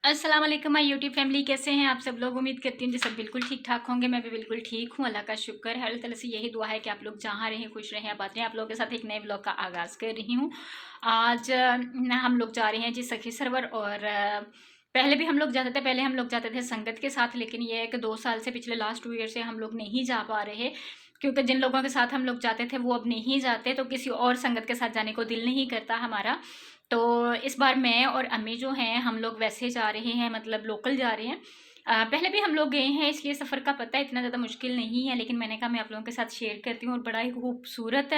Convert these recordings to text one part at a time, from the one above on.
अस्सलाम वालेकुम my YouTube family, कैसे हैं आप सब लोग। उम्मीद करती हूँ जी सब बिल्कुल ठीक ठाक होंगे। मैं भी बिल्कुल ठीक हूँ, अल्लाह का शुक्र है। अल्लाह ताला से यही दुआ है कि आप लोग जहाँ रहें खुश रहें, आबाद रहें। आप लोगों के साथ एक नए ब्लॉग का आगाज़ कर रही हूँ। आज हम लोग जा रहे हैं जी सखी सरवर। और पहले भी हम लोग जाते थे, पहले हम लोग जाते थे संगत के साथ, लेकिन ये है कि 2 साल से, पिछले लास्ट 2 ईयर से हम लोग नहीं जा पा रहे, क्योंकि जिन लोगों के साथ हम लोग जाते थे वो अब नहीं जाते, तो किसी और संगत के साथ जाने को दिल नहीं करता हमारा। तो इस बार मैं और अम्मी जो हैं हम लोग वैसे जा रहे हैं, मतलब लोकल जा रहे हैं। पहले भी हम लोग गए हैं, इसलिए सफ़र का पता इतना ज़्यादा मुश्किल नहीं है, लेकिन मैंने कहा मैं आप लोगों के साथ शेयर करती हूँ। और बड़ा ही खूबसूरत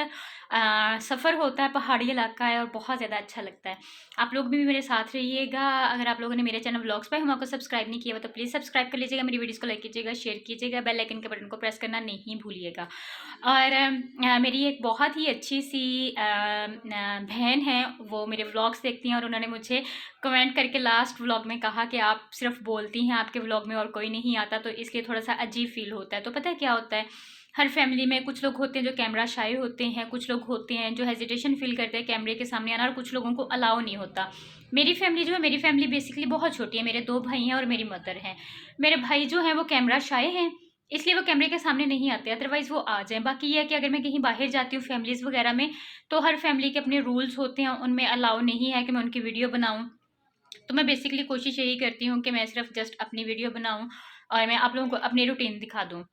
सफ़र होता है, पहाड़ी इलाका है और बहुत ज़्यादा अच्छा लगता है। आप लोग भी मेरे साथ रहिएगा। अगर आप लोगों ने मेरे चैनल व्लॉग्स पे हमारे को सब्सक्राइब नहीं किया हुआ तो प्लीज़ सब्सक्राइब कर लीजिएगा, मेरी वीडियोज़ को लाइक कीजिएगा, शेयर कीजिएगा, बेल आइकन के बटन को प्रेस करना नहीं भूलिएगा। और मेरी एक बहुत ही अच्छी सी बहन है, वो मेरे व्लॉग्स देखती हैं और उन्होंने मुझे कमेंट करके लास्ट व्लॉग में कहा कि आप सिर्फ बोलती हैं, आपके व्लॉग में और कोई नहीं आता, तो इसलिए थोड़ा सा अजीब फील होता है। तो पता है क्या होता है, हर फैमिली में कुछ लोग होते हैं जो कैमरा शाय होते हैं, कुछ लोग होते हैं जो हेजिटेशन फील करते हैं कैमरे के सामने आना, और कुछ लोगों को अलाउ नहीं होता। मेरी फैमिली जो है, मेरी फैमिली बेसिकली बहुत छोटी है। मेरे 2 भाई हैं और मेरी मदर हैं। मेरे भाई जो हैं वो कैमरा शाय हैं, इसलिए वो कैमरे के सामने नहीं आते, अदरवाइज़ वो आ जाएँ। बाकी ये है कि अगर मैं कहीं बाहर जाती हूँ फैमिलीज़ वगैरह में, तो हर फैमिली के अपने रूल्स होते हैं, उनमें अलाउ नहीं है कि मैं उनकी वीडियो बनाऊँ। तो मैं बेसिकली कोशिश यही करती हूँ कि मैं सिर्फ जस्ट अपनी वीडियो बनाऊँ और मैं आप लोगों को अपनी रूटीन दिखा दूँ।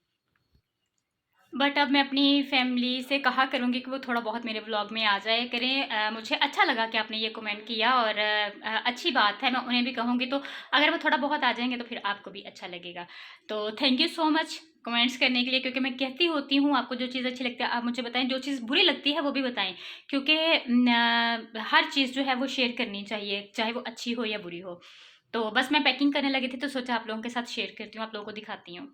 बट अब मैं अपनी फैमिली से कहा करूँगी कि वो थोड़ा बहुत मेरे व्लॉग में आ जाया करें। मुझे अच्छा लगा कि आपने ये कमेंट किया, और अच्छी बात है, मैं उन्हें भी कहूँगी। तो अगर वो थोड़ा बहुत आ जाएँगे तो फिर आपको भी अच्छा लगेगा। तो thank you so much comments करने के लिए, क्योंकि मैं कहती होती हूँ आपको जो चीज़ अच्छी लगती है आप मुझे बताएँ, जो चीज़ बुरी लगती है वो भी बताएँ। क्योंकि हर चीज़ जो है वो शेयर करनी चाहिए, चाहे वो अच्छी हो या बुरी हो। तो बस मैं पैकिंग करने लगी थी, तो सोचा आप लोगों के साथ शेयर करती हूँ, आप लोगों को दिखाती हूँ।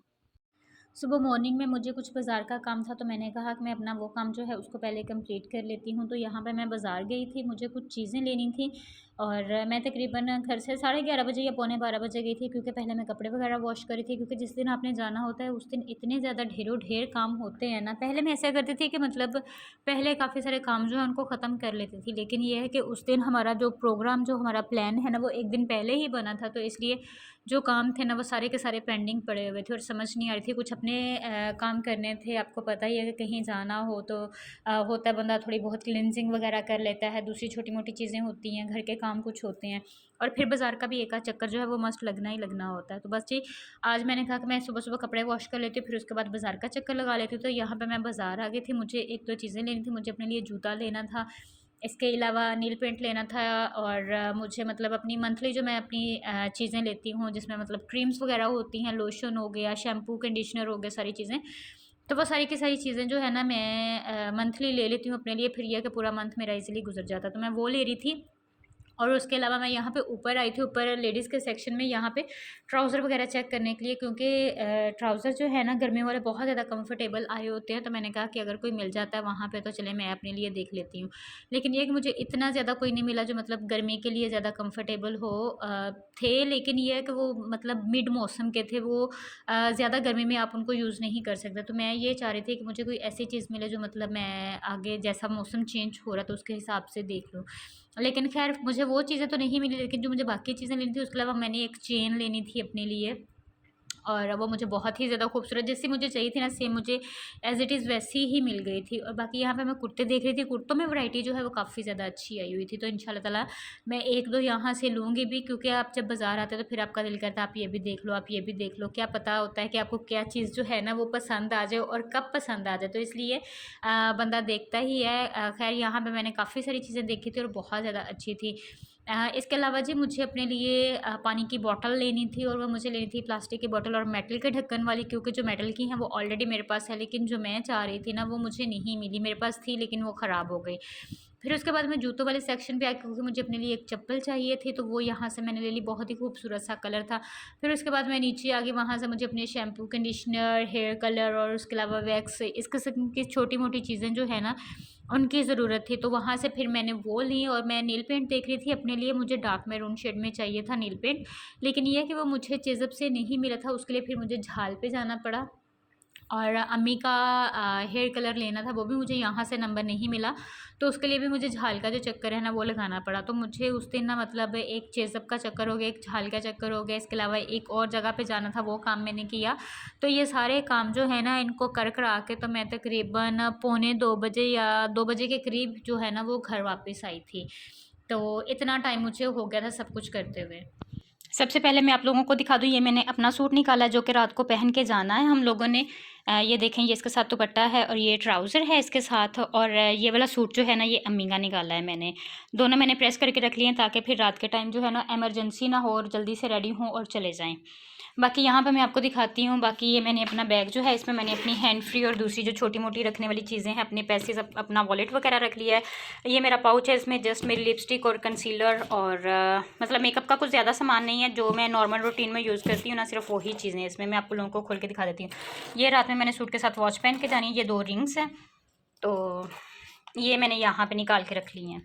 सुबह मॉर्निंग में मुझे कुछ बाज़ार का काम था, तो मैंने कहा कि मैं अपना वो काम जो है उसको पहले कंप्लीट कर लेती हूँ। तो यहाँ पे मैं बाज़ार गई थी, मुझे कुछ चीज़ें लेनी थी, और मैं तकरीबन घर से 11:30 या पौने 12 बजे गई थी, क्योंकि पहले मैं कपड़े वगैरह वॉश कर रही थी। क्योंकि जिस दिन आपने जाना होता है उस दिन इतने ज़्यादा ढेरों ढेर काम होते हैं ना। पहले मैं ऐसा करती थी कि मतलब पहले काफ़ी सारे काम जो है उनको ख़त्म कर लेती थी, लेकिन ये है कि उस दिन हमारा जो प्रोग्राम, जो हमारा प्लान है ना, वो एक दिन पहले ही बना था। तो इसलिए जो काम थे ना वो सारे के सारे पेंडिंग पड़े हुए थे और समझ नहीं आ रही थी। कुछ अपने काम करने थे, आपको पता ही है कि कहीं जाना हो तो होता है बंदा थोड़ी बहुत क्लिनजिंग वगैरह कर लेता है, दूसरी छोटी मोटी चीज़ें होती हैं, घर के काम कुछ होते हैं, और फिर बाज़ार का भी एक आध चक्कर जो है वो मस्ट लगना ही लगना होता है। तो बस जी, आज मैंने कहा कि मैं सुबह सुबह कपड़े वॉश कर लेती हूँ, फिर उसके बाद बाज़ार का चक्कर लगा लेती हूँ। तो यहाँ पर मैं बाज़ार आ गई थी, मुझे एक दो चीज़ें लेनी थी। मुझे अपने लिए जूता लेना था, इसके अलावा नील पेंट लेना था, और मुझे मतलब अपनी मंथली जो मैं अपनी चीज़ें लेती हूँ, जिसमें मतलब क्रीम्स वगैरह होती हैं, लोशन हो गया, शैम्पू, कंडीशनर हो गया, सारी चीज़ें। तो वो सारी की सारी चीज़ें जो है ना मैं मंथली ले लेती हूँ अपने लिए, फिर यह कि पूरा मंथ मेरा ईज़िली गुज़र जाता है। तो मैं वो ले रही थी। और उसके अलावा मैं यहाँ पे ऊपर आई थी, ऊपर लेडीज़ के सेक्शन में, यहाँ पे ट्राउज़र वगैरह चेक करने के लिए, क्योंकि ट्राउज़र जो है ना गर्मियों वाले बहुत ज़्यादा कंफर्टेबल आए होते हैं। तो मैंने कहा कि अगर कोई मिल जाता है वहाँ पे तो चले मैं अपने लिए देख लेती हूँ। लेकिन ये है कि मुझे इतना ज़्यादा कोई नहीं मिला जो मतलब गर्मी के लिए ज़्यादा कंफर्टेबल हो। थे, लेकिन ये है कि वो मतलब मिड मौसम के थे, वो ज़्यादा गर्मी में आप उनको यूज़ नहीं कर सकते। तो मैं ये चाह रही थी कि मुझे कोई ऐसी चीज़ मिले जो मतलब मैं आगे जैसा मौसम चेंज हो रहा है तो उसके हिसाब से देख लूँ। लेकिन ख़ैर मुझे वो चीज़ें तो नहीं मिली, लेकिन जो मुझे बाकी चीज़ें लेनी थी उसके अलावा मैंने एक चेन लेनी थी अपने लिए, और वो मुझे बहुत ही ज़्यादा खूबसूरत जैसी मुझे चाहिए थी ना, सेम मुझे एज़ इट इज़ वैसी ही मिल गई थी। और बाकी यहाँ पे मैं कुर्ते देख रही थी, कुर्तों में वैरायटी जो है वो काफ़ी ज़्यादा अच्छी आई हुई थी। तो इंशाल्लाह ताला मैं 1-2 यहाँ से लूँगी भी, क्योंकि आप जब बाज़ार आते हो तो फिर आपका दिल करता है आप ये भी देख लो, आप ये भी देख लो। क्या पता होता है कि आपको क्या चीज़ जो है ना वो पसंद आ जाए और कब पसंद आ जाए, तो इसलिए बंदा देखता ही है। ख़ैर यहाँ पे मैंने काफ़ी सारी चीज़ें देखी थी और बहुत ज़्यादा अच्छी थी। इसके अलावा जी मुझे अपने लिए पानी की बॉटल लेनी थी, और वो मुझे लेनी थी प्लास्टिक की बॉटल और मेटल के ढक्कन वाली, क्योंकि जो मेटल की हैं वो ऑलरेडी मेरे पास है, लेकिन जो मैं चाह रही थी ना वो मुझे नहीं मिली। मेरे पास थी लेकिन वो ख़राब हो गई। फिर उसके बाद मैं जूतों वाले सेक्शन पे आई, क्योंकि मुझे अपने लिए एक चप्पल चाहिए थी, तो वो यहाँ से मैंने ले ली, बहुत ही खूबसूरत सा कलर था। फिर उसके बाद मैं नीचे आ गई, वहाँ से मुझे अपने शैम्पू, कंडीशनर, हेयर कलर और उसके अलावा वैक्स, इस किस्म की छोटी मोटी चीज़ें जो है ना उनकी ज़रूरत थी। तो वहाँ से फिर मैंने वो ली, और मैं नेल पेंट देख रही थी अपने लिए, मुझे डार्क मैरून शेड में चाहिए था नेल पेंट, लेकिन ये है कि वो मुझे चेज़अप से नहीं मिला था, उसके लिए फिर मुझे झाल पे जाना पड़ा। और अम्मी का हेयर कलर लेना था, वो भी मुझे यहाँ से नंबर नहीं मिला, तो उसके लिए भी मुझे झाल का जो चक्कर है ना वो लगाना पड़ा। तो मुझे उस दिन ना मतलब एक चेज़अप का चक्कर हो गया, एक झाल का चक्कर हो गया, इसके अलावा एक और जगह पे जाना था, वो काम मैंने किया। तो ये सारे काम जो है ना इनको कर करा के तो मैं तकरीबन 1:45 या 2 बजे के करीब जो है ना वो घर वापस आई थी। तो इतना टाइम मुझे हो गया था सब कुछ करते हुए। सबसे पहले मैं आप लोगों को दिखा दूँ, ये मैंने अपना सूट निकाला जो कि रात को पहन के जाना है हम लोगों ने। ये देखें, ये इसके साथ दुपट्टा है और ये ट्राउज़र है इसके साथ, और ये वाला सूट जो है ना ये अम्मी का निकाला है मैंने। दोनों मैंने प्रेस करके रख लिए हैं ताकि फिर रात के टाइम जो है ना इमरजेंसी ना हो और जल्दी से रेडी हों और चले जाएँ। बाकी यहाँ पे मैं आपको दिखाती हूँ। बाकी ये मैंने अपना बैग जो है इसमें मैंने अपनी हैंड फ्री और दूसरी जो छोटी मोटी रखने वाली चीज़ें हैं, अपने पैसे सब, अपना वॉलेट वगैरह रख लिया है। ये मेरा पाउच है, इसमें जस्ट मेरी लिपस्टिक और कंसीलर और मतलब मेकअप का कुछ ज़्यादा सामान नहीं है, जो मैं नॉर्मल रूटीन में यूज़ करती हूँ ना, सिर्फ वही चीज़ें हैं इसमें। मैं आपको लोगों को खोल के दिखा देती हूँ। ये रात में मैंने सूट के साथ वॉच पहन के जानी है, ये 2 रिंग्स हैं, तो ये मैंने यहाँ पर निकाल के रख ली हैं।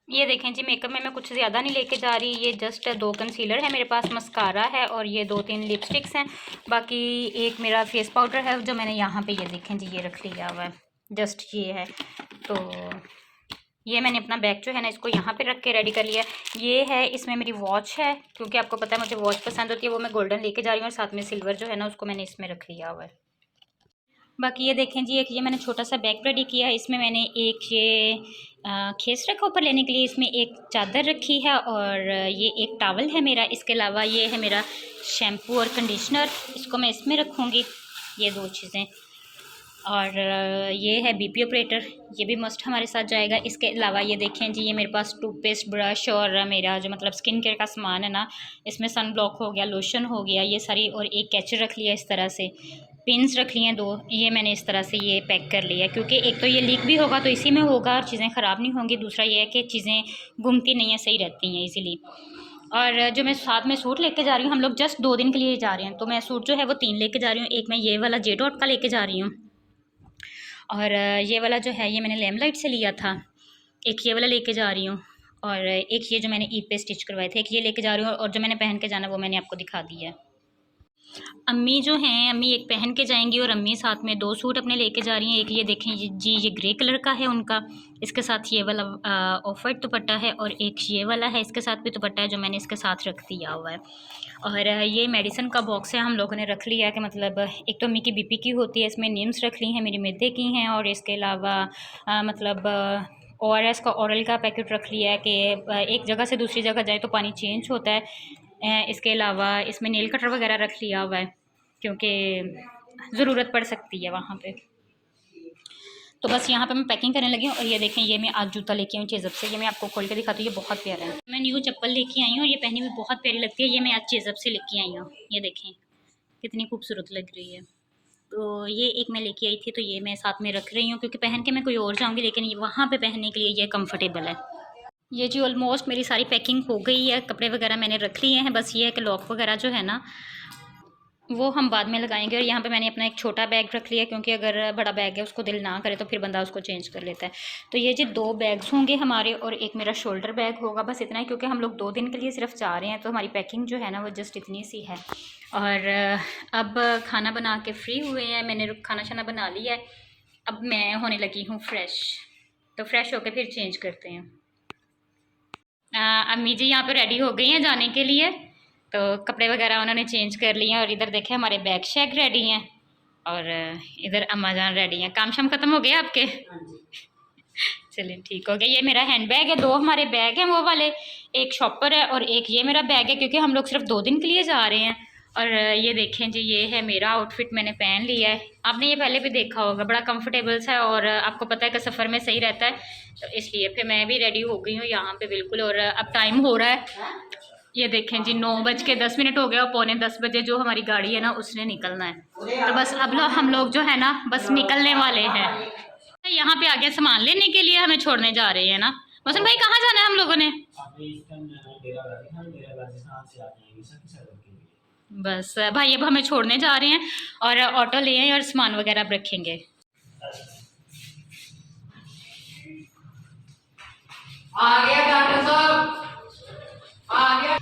ये देखें जी, मेकअप में मैं कुछ ज़्यादा नहीं लेके जा रही। ये जस्ट 2 कंसीलर है मेरे पास, मस्कारा है और ये 2-3 लिपस्टिक्स हैं। बाकी एक मेरा फेस पाउडर है जो मैंने यहाँ पे, ये देखें जी, ये रख लिया हुआ है, जस्ट ये है। तो ये मैंने अपना बैग जो है ना इसको यहाँ पे रख के रेडी कर लिया। ये है, इसमें मेरी वॉच है, क्योंकि आपको पता है मुझे वॉच पसंद होती है, वो मैं गोल्डन लेके जा रही हूँ, और साथ में सिल्वर जो है ना उसको मैंने इसमें रख लिया हुआ है। बाकी ये देखें जी, एक ये मैंने छोटा सा बैग रेडी किया है। इसमें मैंने एक ये खेस रखा ऊपर लेने के लिए, इसमें एक चादर रखी है और ये एक टॉवल है मेरा। इसके अलावा ये है मेरा शैम्पू और कंडीशनर, इसको मैं इसमें रखूँगी, ये 2 चीज़ें। और ये है बीपी ऑपरेटर, ये भी मस्ट हमारे साथ जाएगा। इसके अलावा ये देखें जी, ये मेरे पास टूथपेस्ट, ब्रश और मेरा जो मतलब स्किन केयर का सामान है ना, इसमें सन ब्लॉक हो गया, लोशन हो गया, ये सारी, और एक कैचर रख लिया इस तरह से। पिन्स रख लिए हैं 2, ये मैंने इस तरह से ये पैक कर लिया, क्योंकि एक तो ये लीक भी होगा तो इसी में होगा और चीज़ें ख़राब नहीं होंगी, दूसरा ये है कि चीज़ें घूमती नहीं हैं, सही रहती हैं इजीली। और जो मैं साथ में सूट लेके जा रही हूँ, हम लोग जस्ट 2 दिन के लिए जा रहे हैं, तो मैं सूट जो है वो 3 लेके जा रही हूँ। एक मैं ये वाला जे डॉट का लेके जा रही हूँ, और ये वाला जो है ये मैंने लैम्पलाइट से लिया था। एक ये वाला लेके जा रही हूँ, और एक ये जो मैंने ईद पे स्टिच करवाए थे, एक ये लेके जा रही हूँ, और जो मैंने पहन के जाना वो मैंने आपको दिखा दिया है। अम्मी जो हैं, अम्मी एक पहन के जाएंगी और अम्मी साथ में 2 सूट अपने लेके जा रही हैं। एक ये देखें ये ग्रे कलर का है उनका, इसके साथ ये वाला ऑफ वाइट दुपट्टा है, और एक ये वाला है, इसके साथ भी दुपट्टा है जो मैंने इसके साथ रख दिया हुआ है। और ये मेडिसिन का बॉक्स है, हम लोगों ने रख लिया है कि मतलब एक तो अम्मी की बीपी की होती है, इसमें नीम्स रख ली हैं, मेरी मिर्दे की हैं, और इसके अलावा मतलब ORS का ओरल का पैकेट रख लिया है कि एक जगह से दूसरी जगह जाए तो पानी चेंज होता है। इसके अलावा इसमें नेल कटर वगैरह रख लिया हुआ है, क्योंकि ज़रूरत पड़ सकती है वहाँ पे। तो बस यहाँ पे मैं पैकिंग करने लगी हूँ। और ये देखें, ये मैं आज जूता लेके आई हूँ चेज़अप से, ये मैं आपको खोल के दिखाती हूँ, ये बहुत प्यारा है। मैं न्यू चप्पल लेके आई हूँ और ये पहनी हुई बहुत प्यारी लगती है, ये मैं आज चेज़अप से लेके आई हूँ। ये देखें कितनी खूबसूरत लग रही है। तो ये एक मैं लेके आई थी, तो ये मैं साथ में रख रही हूँ, क्योंकि पहन के मैं कोई और जाऊँगी, लेकिन ये वहाँ पर पहनने के लिए ये कम्फर्टेबल है। ये जी ऑलमोस्ट मेरी सारी पैकिंग हो गई है, कपड़े वगैरह मैंने रख लिए हैं, बस ये है कि लॉक वगैरह जो है ना वो हम बाद में लगाएंगे। और यहाँ पे मैंने अपना एक छोटा बैग रख लिया, क्योंकि अगर बड़ा बैग है उसको दिल ना करे तो फिर बंदा उसको चेंज कर लेता है। तो ये जी 2 बैग्स होंगे हमारे, और एक मेरा शोल्डर बैग होगा, बस इतना ही, क्योंकि हम लोग 2 दिन के लिए सिर्फ जा रहे हैं, तो हमारी पैकिंग जो है ना वो जस्ट इतनी सी है। और अब खाना बना के फ्री हुए हैं, मैंने खाना शाना बना लिया है, अब मैं होने लगी हूँ फ्रेश, तो फ्रेश होकर फिर चेंज करते हैं। अम्मी जी यहाँ पे रेडी हो गई हैं जाने के लिए, तो कपड़े वगैरह उन्होंने चेंज कर लिए हैं, और इधर देखे हमारे बैग शैग रेडी हैं, और इधर अम्मा जान रेडी हैं। काम शाम ख़त्म हो गया आपके? चलिए ठीक हो गया। ये मेरा हैंड बैग है, 2 हमारे बैग हैं वो वाले, एक शॉपर है और एक ये मेरा बैग है, क्योंकि हम लोग सिर्फ 2 दिन के लिए जा रहे हैं। और ये देखें जी, ये है मेरा आउटफिट, मैंने पहन लिया है, आपने ये पहले भी देखा होगा, बड़ा कंफर्टेबल सा है, और आपको पता है कि सफ़र में सही रहता है, तो इसलिए फिर मैं भी रेडी हो गई हूँ यहाँ पे बिल्कुल। और अब टाइम हो रहा है, ये देखें जी 9:10 हो गया, और 9:45 जो हमारी गाड़ी है ना उसने निकलना है, तो बस अब हम लोग जो है ना बस निकलने वाले हैं। यहाँ पे आगे सामान लेने के लिए हमें छोड़ने जा रहे हैं ना। मौसम भाई कहाँ जाना है हम लोगों ने? बस भाई अब हमें छोड़ने जा रहे हैं, और ऑटो ले आए और सामान वगैरह अब रखेंगे। आ गया डॉक्टर साहब, आ गया।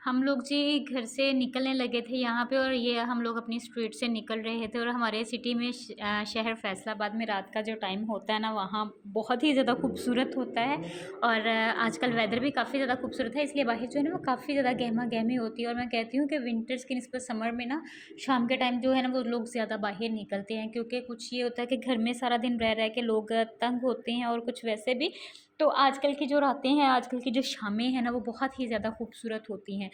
हम लोग जी घर से निकलने लगे थे यहाँ पे, और ये हम लोग अपनी स्ट्रीट से निकल रहे थे। और हमारे सिटी में शहर फैसलाबाद में रात का जो टाइम होता है ना, वहाँ बहुत ही ज़्यादा खूबसूरत होता है। और आजकल वेदर भी काफ़ी ज़्यादा खूबसूरत है, इसलिए बाहर जो है ना वो काफ़ी ज़्यादा गहमा गहमी होती है। और मैं कहती हूँ कि विंटर्स की निस्बत समर में ना शाम के टाइम जो है ना वो लोग ज़्यादा बाहर निकलते हैं, क्योंकि कुछ ये होता है कि घर में सारा दिन रह रह के लोग तंग होते हैं, और कुछ वैसे भी। तो आजकल की जो रातें हैं, आजकल की जो शामें हैं ना, वो बहुत ही ज़्यादा खूबसूरत होती हैं।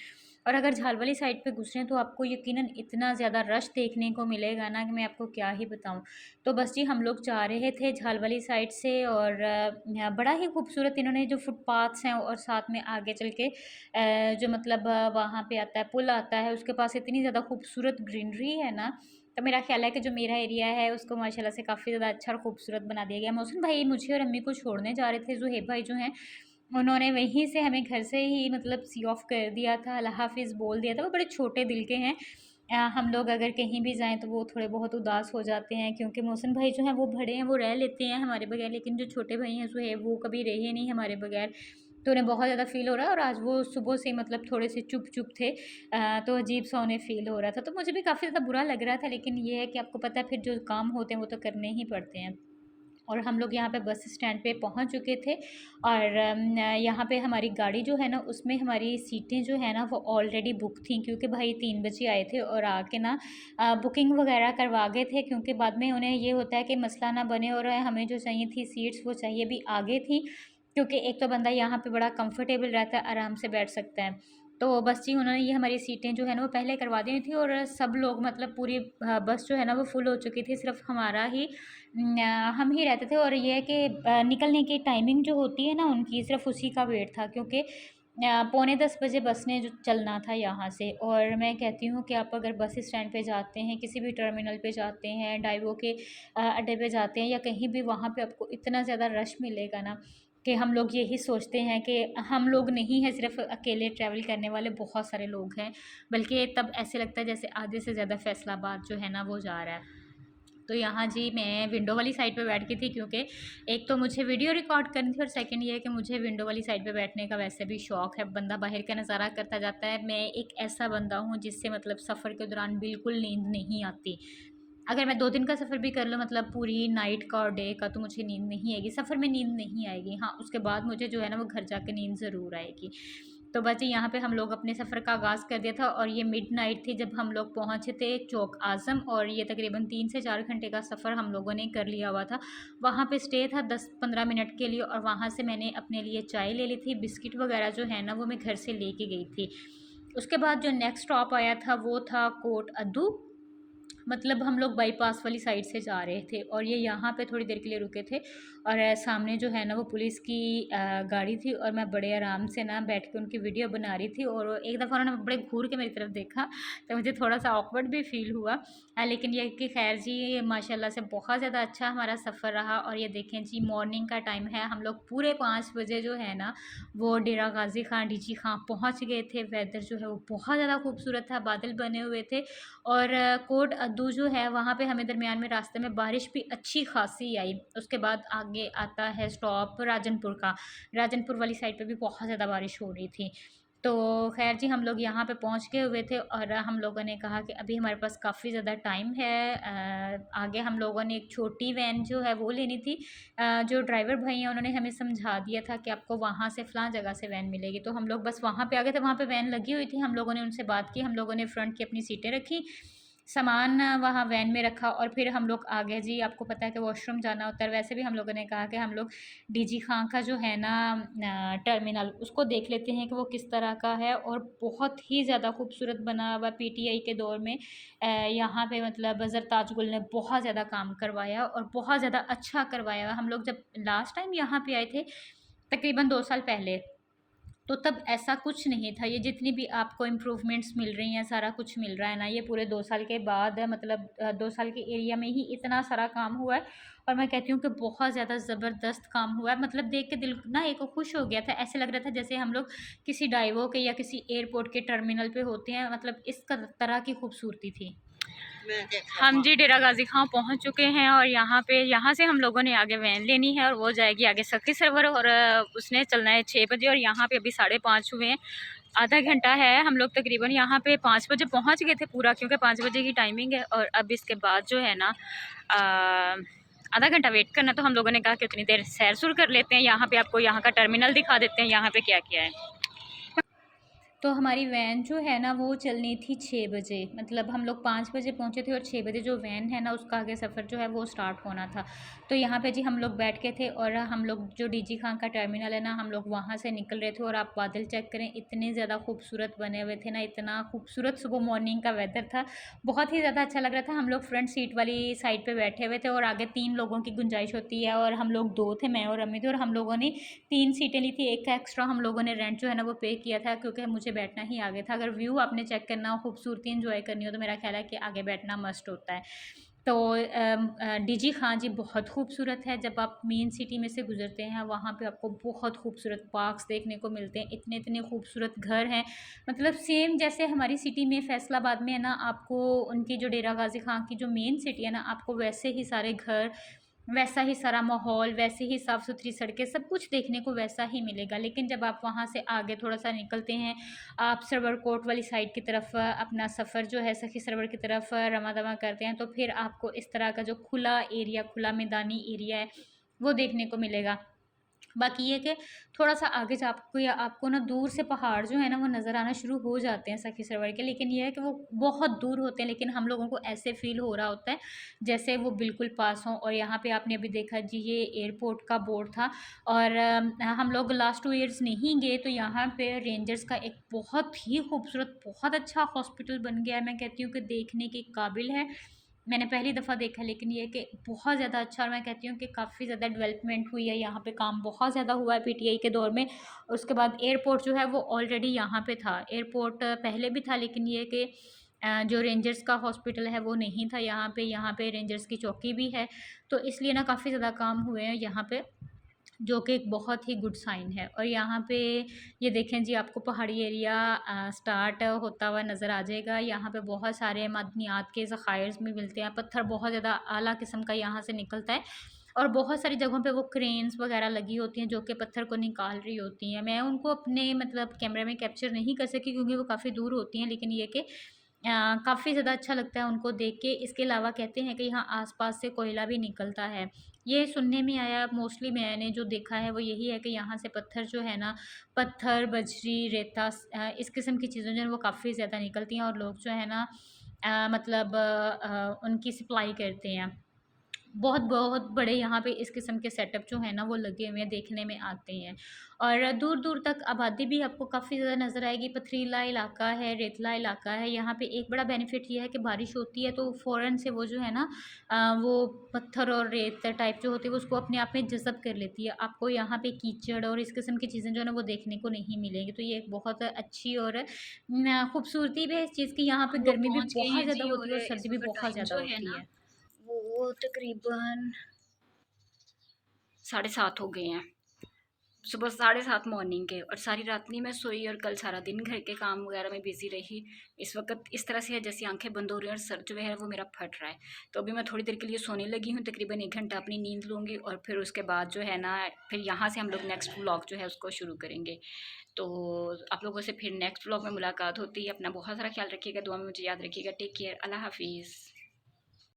और अगर झाल वाली साइड पे घुसें तो आपको यकीनन इतना ज़्यादा रश देखने को मिलेगा ना कि मैं आपको क्या ही बताऊं। तो बस जी हम लोग जा रहे थे झाल वाली साइड से, और बड़ा ही खूबसूरत इन्होंने जो फुटपाथ्स हैं, और साथ में आगे चल के जो मतलब वहाँ पे आता है, पुल आता है, उसके पास इतनी ज़्यादा खूबसूरत ग्रीनरी है ना। तो मेरा ख्याल है कि जो मेरा एरिया है उसको माशाल्लाह से काफ़ी ज़्यादा अच्छा और खूबसूरत बना दिया गया। मौसम भाई मुझे और अम्मी को छोड़ने जा रहे थे, जुहेब भाई जो हैं उन्होंने वहीं से हमें घर से ही मतलब सी ऑफ कर दिया था, अल्लाह हाफिज़ बोल दिया था। वो बड़े छोटे दिल के हैं। हम लोग अगर कहीं भी जाएँ तो वो थोड़े बहुत उदास हो जाते हैं, क्योंकि मोहसिन भाई जो हैं वो बड़े हैं, वो रह लेते हैं हमारे बगैर, लेकिन जो छोटे भाई हैं सुहेब, वो कभी रहे नहीं हमारे बगैर। तो उन्हें बहुत ज़्यादा फ़ील हो रहा है, और आज वो सुबह से मतलब थोड़े से चुप-चुप थे। तो अजीब-सा उन्हें फ़ील हो रहा था। तो मुझे भी काफ़ी ज़्यादा बुरा लग रहा था, लेकिन ये है कि आपको पता है फिर जो काम होते हैं वो तो करने ही पड़ते हैं। और हम लोग यहाँ पे बस स्टैंड पे पहुँच चुके थे, और यहाँ पे हमारी गाड़ी जो है ना उसमें हमारी सीटें जो है ना वो ऑलरेडी बुक थी, क्योंकि भाई 3 बजे आए थे और आके ना बुकिंग वगैरह करवा गए थे, क्योंकि बाद में उन्हें ये होता है कि मसला ना बने, और हमें जो चाहिए थी सीट्स वो चाहिए भी आगे थी, क्योंकि एक तो बंदा यहाँ पे बड़ा कंफर्टेबल रहता है, आराम से बैठ सकता है। तो बस जी उन्होंने ये हमारी सीटें जो है ना वो पहले करवा दी थी, और सब लोग मतलब पूरी बस जो है ना वो फुल हो चुकी थी, सिर्फ हमारा ही हम ही रहते थे। और ये है कि निकलने की टाइमिंग जो होती है ना उनकी, सिर्फ उसी का वेट था, क्योंकि पौने 10 बजे बस ने जो चलना था यहाँ से। और मैं कहती हूँ कि आप अगर बस स्टैंड पे जाते हैं, किसी भी टर्मिनल पे जाते हैं, डाइवो के अड्डे पे जाते हैं या कहीं भी, वहाँ पे आपको इतना ज़्यादा रश मिलेगा ना कि हम लोग यही सोचते हैं कि हम लोग नहीं हैं सिर्फ अकेले ट्रैवल करने वाले, बहुत सारे लोग हैं। बल्कि तब ऐसे लगता है जैसे आधे से ज़्यादा फैसलाबाद जो है ना वो जा रहा है। तो यहाँ जी मैं विंडो वाली साइड पे बैठ गई थी, क्योंकि एक तो मुझे वीडियो रिकॉर्ड करनी थी, और सेकंड ये है कि मुझे विंडो वाली साइड पे बैठने का वैसे भी शौक़ है। बंदा बाहर का नज़ारा करता जाता है। मैं एक ऐसा बंदा हूँ जिससे मतलब सफ़र के दौरान बिल्कुल नींद नहीं आती। अगर मैं 2 दिन का सफ़र भी कर लूँ, मतलब पूरी नाइट का और डे का, तो मुझे नींद नहीं आएगी, सफ़र में नींद नहीं आएगी। हाँ, उसके बाद मुझे जो है ना वो घर जाके नींद ज़रूर आएगी। तो बस जी यहाँ पे हम लोग अपने सफ़र का आगाज़ कर दिया था, और ये मिडनाइट थी जब हम लोग पहुँचे थे चौक आज़म, और ये तकरीबन 3 से 4 घंटे का सफ़र हम लोगों ने कर लिया हुआ था। वहाँ पे स्टे था 10-15 मिनट के लिए, और वहाँ से मैंने अपने लिए चाय ले ली थी, बिस्किट वगैरह जो है ना वो मैं घर से लेके गई थी। उसके बाद जो नेक्स्ट स्टॉप आया था वो था कोट अद्दू। मतलब हम लोग बाईपास वाली साइड से जा रहे थे, और ये यहाँ पे थोड़ी देर के लिए रुके थे। और सामने जो है ना वो पुलिस की गाड़ी थी, और मैं बड़े आराम से ना बैठ के उनकी वीडियो बना रही थी। और एक दफ़ा उन्होंने बड़े घूर के मेरी तरफ देखा, तो मुझे थोड़ा सा ऑकवर्ड भी फील हुआ। लेकिन ये कि खैर जी माशाल्लाह से बहुत ज़्यादा अच्छा हमारा सफ़र रहा। और ये देखें जी मॉर्निंग का टाइम है, हम लोग पूरे 5 बजे जो है ना वो डेरा गाजी खां डीजी खां पहुँच गए थे। वेदर जो है वो बहुत ज़्यादा खूबसूरत था, बादल बने हुए थे। और कोट अद्दू जो है वहाँ पे हमें दरमियान में रास्ते में बारिश भी अच्छी खासी आई। उसके बाद आगे आता है स्टॉप राजनपुर का। राजनपुर वाली साइड पे भी बहुत ज़्यादा बारिश हो रही थी। तो खैर जी हम लोग यहाँ पे पहुँच गए हुए थे, और हम लोगों ने कहा कि अभी हमारे पास काफ़ी ज़्यादा टाइम है। आगे हम लोगों ने एक छोटी वैन जो है वो लेनी थी। जो ड्राइवर भाई हैं उन्होंने हमें समझा दिया था कि आपको वहाँ से फ़लाँ जगह से वैन मिलेगी। तो हम लोग बस वहाँ पे आ गए थे, वहाँ पे वैन लगी हुई थी। हम लोगों ने उनसे बात की, हम लोगों ने फ्रंट की अपनी सीटें रखी, सामान वहाँ वैन में रखा, और फिर हम लोग आ गए जी। आपको पता है कि वॉशरूम जाना होता है, वैसे भी हम लोगों ने कहा कि हम लोग डीजी खां का जो है ना टर्मिनल उसको देख लेते हैं कि वो किस तरह का है। और बहुत ही ज़्यादा खूबसूरत बना हुआ पीटीआई के दौर में यहाँ पे मतलब ज़रताज गुल ने बहुत ज़्यादा काम करवाया, और बहुत ज़्यादा अच्छा करवाया। हम लोग जब लास्ट टाइम यहाँ पे आए थे तकरीबन 2 साल पहले, तो तब ऐसा कुछ नहीं था। ये जितनी भी आपको इम्प्रूवमेंट्स मिल रही हैं, सारा कुछ मिल रहा है ना, ये पूरे 2 साल के बाद मतलब 2 साल के एरिया में ही इतना सारा काम हुआ है। और मैं कहती हूँ कि बहुत ज़्यादा ज़बरदस्त काम हुआ है। मतलब देख के दिल ना एक खुश हो गया था, ऐसे लग रहा था जैसे हम लोग किसी डाइवो के या किसी एयरपोर्ट के टर्मिनल पे होते हैं, मतलब इस तरह की खूबसूरती थी। हम जी डेरा गाजी खां पहुंच चुके हैं और यहाँ से हम लोगों ने आगे वैन लेनी है और वो जाएगी आगे सखी सरवर और उसने चलना है 6 बजे और यहाँ पे अभी 5:30 हुए हैं। आधा घंटा है। हम लोग तकरीबन यहाँ पे 5 बजे पहुँच गए थे पूरा, क्योंकि 5 बजे की टाइमिंग है। और अब इसके बाद जो है ना आधा घंटा वेट करना, तो हम लोगों ने कहा कि उतनी देर सैर सुर कर लेते हैं। यहाँ पे आपको यहाँ का टर्मिनल दिखा देते हैं, यहाँ पे क्या क्या है। तो हमारी वैन जो है ना वो चलनी थी 6 बजे, मतलब हम लोग 5 बजे पहुँचे थे और 6 बजे जो वैन है ना उसका आगे सफ़र जो है वो स्टार्ट होना था। तो यहाँ पे जी हम लोग बैठ के थे और हम लोग जो डीजी खां का टर्मिनल है ना, हम लोग वहाँ से निकल रहे थे। और आप बादल चेक करें, इतने ज़्यादा खूबसूरत बने हुए थे ना, इतना खूबसूरत सुबह मॉर्निंग का वेदर था, बहुत ही ज़्यादा अच्छा लग रहा था। हम लोग फ्रंट सीट वाली साइड पर बैठे हुए थे और आगे 3 लोगों की गुंजाइश होती है और हम लोग 2 थे, मैं और अम्मी थे। और हम लोगों ने 3 सीटें ली थी, एक का एक्स्ट्रा हम लोगों ने रेंट जो है ना वो पे किया था, क्योंकि मुझे बैठना ही आगे था। अगर व्यू आपने चेक करना हो, खूबसूरती एंजॉय करनी हो, तो मेरा ख्याल है कि आगे बैठना मस्ट होता है। तो डीजी खां जी बहुत खूबसूरत है। जब आप मेन सिटी में से गुजरते हैं वहाँ पे आपको बहुत खूबसूरत पार्क्स देखने को मिलते हैं, इतने इतने खूबसूरत घर हैं, मतलब सेम जैसे हमारी सिटी में फैसलाबाद में है ना, आपको उनकी जो डेरा गाजी खां की जो मेन सिटी है ना, आपको वैसे ही सारे घर, वैसा ही सारा माहौल, वैसे ही साफ़ सुथरी सड़कें, सब कुछ देखने को वैसा ही मिलेगा। लेकिन जब आप वहाँ से आगे थोड़ा सा निकलते हैं, आप सरवर कोट वाली साइड की तरफ अपना सफ़र जो है सखी सरवर की तरफ रवा दवा करते हैं, तो फिर आपको इस तरह का जो खुला एरिया, खुला मैदानी एरिया है वो देखने को मिलेगा। बाकी ये कि थोड़ा सा आगे जा आपको ना दूर से पहाड़ जो है ना वो नज़र आना शुरू हो जाते हैं सखी सरवर के, लेकिन ये है कि वो बहुत दूर होते हैं, लेकिन हम लोगों को ऐसे फील हो रहा होता है जैसे वो बिल्कुल पास हों। और यहाँ पे आपने अभी देखा जी, ये एयरपोर्ट का बोर्ड था। और हम लोग लास्ट 2 ईयर्स नहीं गए, तो यहाँ पे रेंजर्स का एक बहुत ही खूबसूरत, बहुत अच्छा हॉस्पिटल बन गया है। मैं कहती हूँ कि देखने के काबिल है। मैंने पहली दफ़ा देखा, लेकिन ये कि बहुत ज़्यादा अच्छा, और मैं कहती हूँ कि काफ़ी ज़्यादा डेवलपमेंट हुई है यहाँ पे, काम बहुत ज़्यादा हुआ है पीटीआई के दौर में। उसके बाद एयरपोर्ट जो है वो ऑलरेडी यहाँ पे था, एयरपोर्ट पहले भी था, लेकिन ये कि जो रेंजर्स का हॉस्पिटल है वो नहीं था यहाँ पे रेंजर्स की चौकी भी है, तो इसलिए ना काफ़ी ज़्यादा काम हुए हैं यहाँ पे, जो कि एक बहुत ही गुड साइन है। और यहाँ पे ये देखें जी, आपको पहाड़ी एरिया स्टार्ट होता हुआ नज़र आ जाएगा। यहाँ पे बहुत सारे मदनियात के ज़खायर भी मिलते हैं, पत्थर बहुत ज़्यादा आला किस्म का यहाँ से निकलता है। और बहुत सारी जगहों पे वो क्रेन्स वगैरह लगी होती हैं जो कि पत्थर को निकाल रही होती हैं। मैं उनको अपने मतलब कैमरे में कैप्चर नहीं कर सकी क्योंकि वो काफ़ी दूर होती हैं, लेकिन ये कि काफ़ी ज़्यादा अच्छा लगता है उनको देख के। इसके अलावा कहते हैं कि यहाँ आसपास से कोयला भी निकलता है, ये सुनने में आया। मोस्टली मैंने जो देखा है वो यही है कि यहाँ से पत्थर जो है ना, पत्थर, बजरी, रेता, इस किस्म की चीज़ें जो हैं वो काफ़ी ज़्यादा निकलती हैं और लोग जो है ना मतलब उनकी सप्लाई करते हैं। बहुत बहुत बड़े यहाँ पे इस किस्म के सेटअप जो है ना वो लगे हुए हैं, देखने में आते हैं। और दूर दूर तक आबादी भी आपको काफ़ी ज़्यादा नज़र आएगी। पथरीला इलाका है, रेतला इलाका है। यहाँ पे एक बड़ा बेनिफिट ये है कि बारिश होती है तो फ़ौरन से वो जो है ना वो पत्थर और रेत टाइप जो होती है वो उसको अपने आप में जज़ब कर लेती है। आपको यहाँ पे कीचड़ और इस किस्म की चीज़ें जो है ना वो देखने को नहीं मिलेंगी। तो ये एक बहुत अच्छी और खूबसूरती भी है इस चीज़ की। यहाँ पे हम लोग गर्मी भी पहुंच गए बहुत हैं ज़्यादा जी होती और है और इस सर्दी भी वक्त बहुत टाइम ज़्यादा जो है होती ना है। वो तकरीबन 7:30 हो गए हैं, सुबह 7:30 मॉर्निंग के। और सारी रात नहीं मैं सोई और कल सारा दिन घर के काम वगैरह में बिजी रही। इस वक्त इस तरह से है जैसे आंखें बंद हो रही हैं और सर जो है वो मेरा फट रहा है। तो अभी मैं थोड़ी देर के लिए सोने लगी हूँ, तकरीबन 1 घंटा अपनी नींद लूँगी और फिर उसके बाद जो है ना फिर यहाँ से हम लोग नेक्स्ट व्लॉग जो है उसको शुरू करेंगे। तो आप लोगों से फिर नेक्स्ट व्लॉग में मुलाकात होती है। अपना बहुत सारा ख्याल रखिएगा, दुआ में मुझे याद रखिएगा। टेक केयर, अल्लाह हाफिज़।